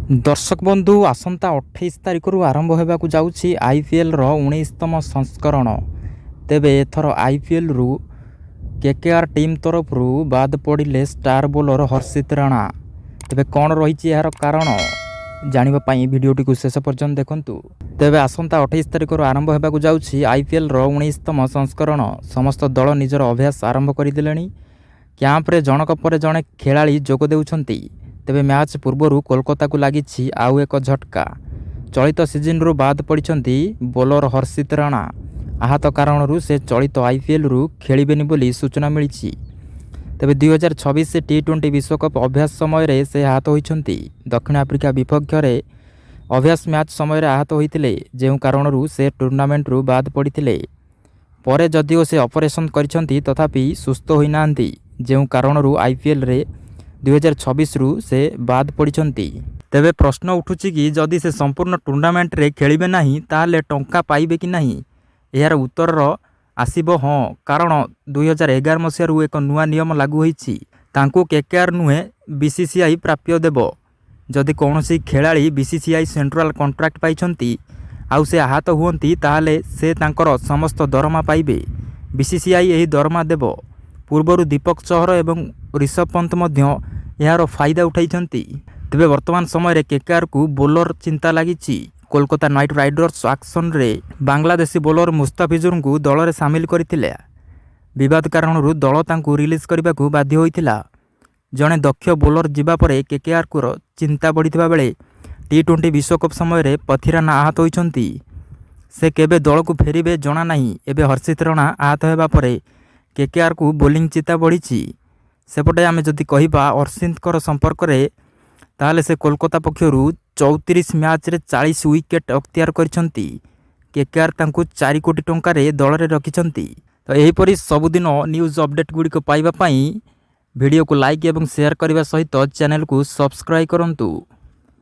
दर्शक बंधु आसंता 28 तारिख आरंभ होगा जाऊँगी आईपीएल 19तम संस्करण। तेबे एथर आईपीएल रु केकेआर टीम तरफ बाद पड़े स्टार बोलर हर्षित राणा। तेबे कौन रही यार कारण जानापी भिडटी को शेष पर्यंत देखूँ। तेबे आसंता 28 तारिख आरंभ होगा जाऊँगी आईपीएल 19तम संस्करण। समस्त दल निजर अभ्यास आरंभ करदे। क्यांप्रे जनक पर जड़े खेलाड़ी जोग देउछंती। तेबे मैच पूर्वर कोलकाता को लगी आउ एक झटका। चलित सीजन रु बाद पड़ती बोलर हर्षित राणा। आहत कारण से चलित आईपीएल रु खेलिबेनी बोली सूचना मिली। तेबे 2026 टी20 विश्वकप अभ्यास समय से आहत होइछंती। दक्षिण आफ्रिका विपक्ष में अभ्यास मैच समय आहत होइतिले, जेउ कारण से टूर्नामेंट रु बाद पड़ते। परे जदिओ से ऑपरेशन करिछंती तथापि सुस्थ होई नांती, जेउ कारण आईपीएल रे 2026 रु से बाद पड़ती। तेबे प्रश्न उठुची कि जदि से संपूर्ण टूर्नामेंट रे खेलिबे नाही ताले टंका पाइबे कि नाही। यार उत्तर आसीबो हाँ, कारण 2011 मसीह एक नुआ नियम लागू होईछि। तांको केकेआर नुहे बीसीसीआई प्राप्य देबो। जदि कौनसी खेलाड़ी बीसीसीआई सेंट्रल कॉन्ट्रैक्ट पाइछंती आउ से आहत हुअंती ताले से तांकर समस्त दरमा पाइबे। बीसीसीआई एही दरमा देबो। पूर्वर दीपक चहर एवं ऋषभ पंत मध्य यार फायदा उठाइछंती। तेबे वर्तमान समय केकेआर को बोलर चिंता लगी। कोलकाता नाइट राइडर्स एक्शन रे बांग्लादेशी बोलर मुस्ताफिजुर को दल में सामिल करथिले। विवाद कारण दल तांको रिलीज करने को बाध्य होइथिला। जड़े दक्ष बोलर जीवा परे केकेआर को चिंता बढ़िथिबा बेले टी20 विश्वकप समय पथिराना आहत होइछंती। से केबे दल को फेरिबे जना नहीं। एबे हर्षित राणा आहत होबा परे केकेआर को बोलिंग चिंता बढ़ी। सेपटे आमे जदि कहिबा हर्षितर संपर्क में ताले से कोलकाता पक्षरु 34 मैच रे 40 विकेट अख्तियार करछंती। केकेआर तांको 4 कोटी टंका रे दल रे रखिछंती। तो एहीपरि सबुदिन न्यूज अपडेट गुडी को पाइबा पई वीडियो को लाइक एवं शेयर करने सहित चैनल को सब्सक्राइब करंतु।